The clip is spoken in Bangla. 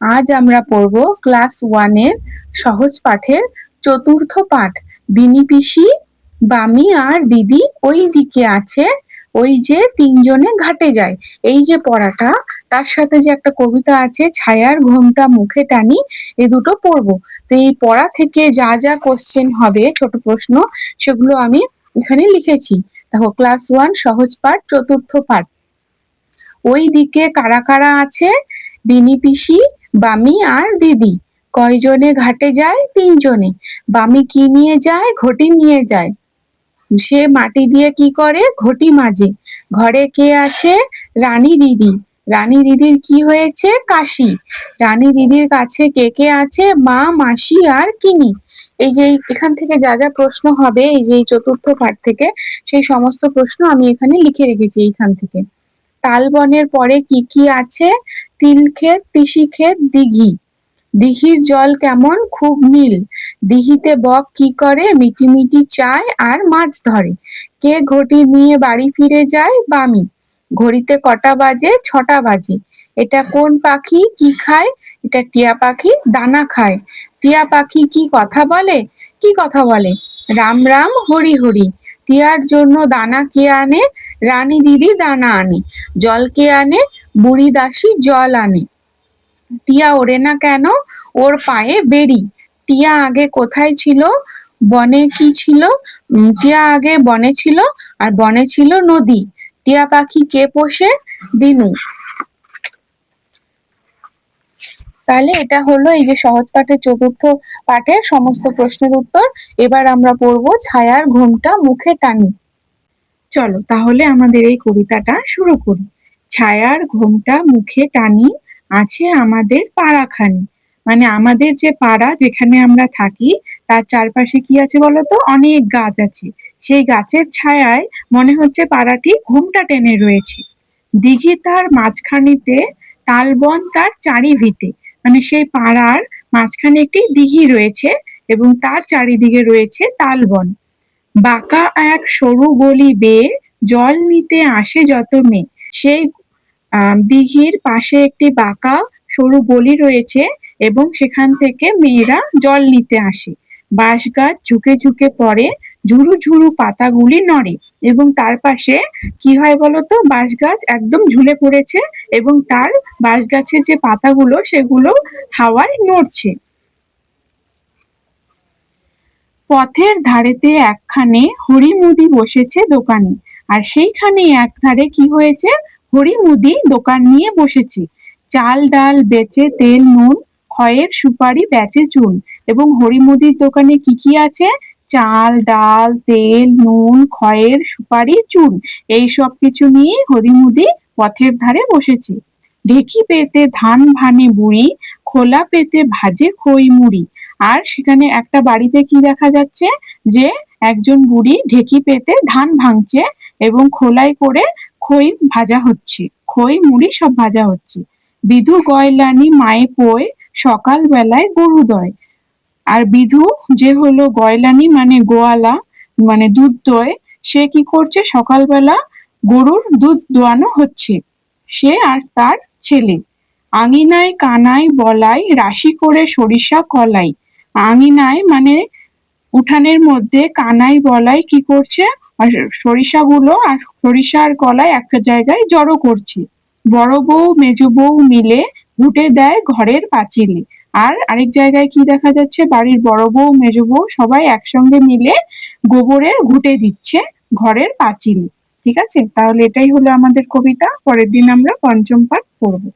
আজ আমরা পড়ব ক্লাস 1-এর সহজ পাঠের চতুর্থ পাঠ। বিনি পিসি, বামি আর দিদি ওই দিকে আছে, ওই যে তিনজনে ঘাটে যায়। এই যে পড়াটা, তার সাথে যে একটা কবিতা আছে ছায়ার ঘোমটা মুখে টানি, এ দুটো পড়বো। তো এই পড়া থেকে যা যা কোশ্চেন হবে, ছোট প্রশ্ন, সেগুলো আমি এখানে লিখেছি। দেখো, ক্লাস 1 সহজ পাঠ, চতুর্থ পাঠ। ওই দিকে কারা কারা আছে? বিনি পিসি, বামি আর দিদি। কয়জনে ঘাটে যায়? তিনজনে। বামি কি নিয়ে যায়? ঘটি নিয়ে যায়। সে মাটি দিয়ে কি করে? ঘটি মাজে। ঘরে কে আছে? রানী দিদি। রানী দিদির কি হয়েছে? কাশি। রানী দিদির কাছে কে কে আছে? মা, মাসি আর কিনি। এই যে এখান থেকে যা যা প্রশ্ন হবে, এই যে এই চতুর্থ পাঠ থেকে, সেই সমস্ত প্রশ্ন আমি এখানে লিখে রেখেছি এইখান থেকে। তালবনের পরে কি কি আছে? তিল ক্ষেত, তিসি ক্ষেত, দিঘি। দিঘির জল কেমন? খুব নীল। দিঘিতে বক কি করে? মিটিমিটি চায় আর মাছ ধরে। কে ঘটি নিয়ে বাড়ি ফিরে যায়? বামি। ঘড়িতে কটা বাজে? 6টা বাজে। এটা কোন পাখি? কি খায়? এটা টিয়া পাখি, দানা খায়। টিয়া পাখি কি কথা বলে? কি কথা বলে? রাম রাম, হরি হরি। টিয়ার জন্য দানা কে আনে? রানী দিদি দানা আনে। জল কে আনে? বুড়ি দাসী জল আনে। টিয়া ওড়ে না কেন? ওর পায়ে বেরি। টিয়া আগে কোথায় ছিল? বনে। কি ছিল? টিয়া আগে বনে ছিল, আর বনে ছিল নদী। টিয়া পাখি কে পোষে? দিনু। তাহলে এটা হলো এই যে সহজ পাঠের চতুর্থ পাঠের সমস্ত প্রশ্নের উত্তর। এবার আমরা পড়বো ছায়ার ঘোমটা মুখে টানি। চলো তাহলে আমাদের এই কবিতাটা শুরু করি। ছায়ার ঘোমটা মুখে টানি, আছে আমাদের পাড়াখানি। মানে আমাদের যে পাড়া, যেখানে আমরা থাকি, তার চারপাশে কি আছে বলতো? অনেক গাছ আছে। সেই গাছের ছায়ায় মনে হচ্ছে পাড়াটি ঘোমটা টেনে রয়েছে। দিঘি তার মাঝখানিতে, তালবন তার চারিভিতে। মানে সেই পাড়ার মাঝখানে একটি দিঘি রয়েছে এবং তার চারিদিকে রয়েছে তালবন। বাঁকা এক সরু গলি বেয়ে জল নিতে আসে যত মেয়ে। সেই দিঘির পাশে একটি বাঁকা সরু গলি রয়েছে এবং সেখান থেকে মেয়েরা জল নিতে আসে। বাঁশ গাছ ঝুঁকে ঝুঁকে পড়ে, ঝুরু ঝুরু পাতাগুলি নড়ে। এবং তার পাশে কি হয় বলতো? বাঁশ গাছ একদম ঝুলে পড়েছে এবং তার বাঁশ গাছের যে পাতাগুলো, সেগুলো হাওয়ায় নড়ছে। পথের ধারেতে একখানে হরিমুদি বসেছে দোকানে। আর সেইখানে একধারে কি হয়েছে? হরিমুদি দোকান নিয়ে বসেছে। চাল ডাল বেচে, তেল নুন, খয়ের সুপারি বেচে চুন। এবং হরিমুদির দোকানে কি কি আছে? চাল ডাল তেল নুন খয়ের সুপারি চুন, এই সব কিছু নিয়ে হরিমুদি পথের ধারে বসেছে। ঢেকি পেতে ধান ভানে বুড়ি, খোলা পেতে ভাজে খই মুড়ি। আর সেখানে একটা বাড়িতে কি দেখা যাচ্ছে? যে একজন বুড়ি ঢেকি পেতে ধান ভাঙছে এবং খোলাই করে খই ভাজা হচ্ছে, খই মুড়ি সব ভাজা হচ্ছে। বিধু গয়লানি মায়ে পোয়, সকাল বেলায় গরু দয়। আর বিধু যে হলো গয়লানি মানে গোয়ালা, মানে দুধ দয়, সে কি করছে? সকালবেলা গরুর দুধ দোয়ানো হচ্ছে, সে আর তার ছেলে। আঙিনায় কানাই বলাই, রাশি করে সরিষা কলাই। আঙিনায় মানে উঠানের মধ্যে কানাই বলাই কি করছে? আর সরিষাগুলো আর সরিষা আর কলাই একটা জায়গায় জড়ো করছে। বড় বউ মেজ বউ মিলে ঘুটে দেয় ঘরের পাঁচিলে। আর আরেক জায়গায় কি দেখা যাচ্ছে? বাড়ির বড় বউ মেজ বউ সবাই একসঙ্গে মিলে গোবরের ঘুটে দিচ্ছে ঘরের পাঁচিলে। ঠিক আছে, তাহলে এটাই হলো আমাদের কবিতা। পরের দিন আমরা পঞ্চম পাঠ পড়বো।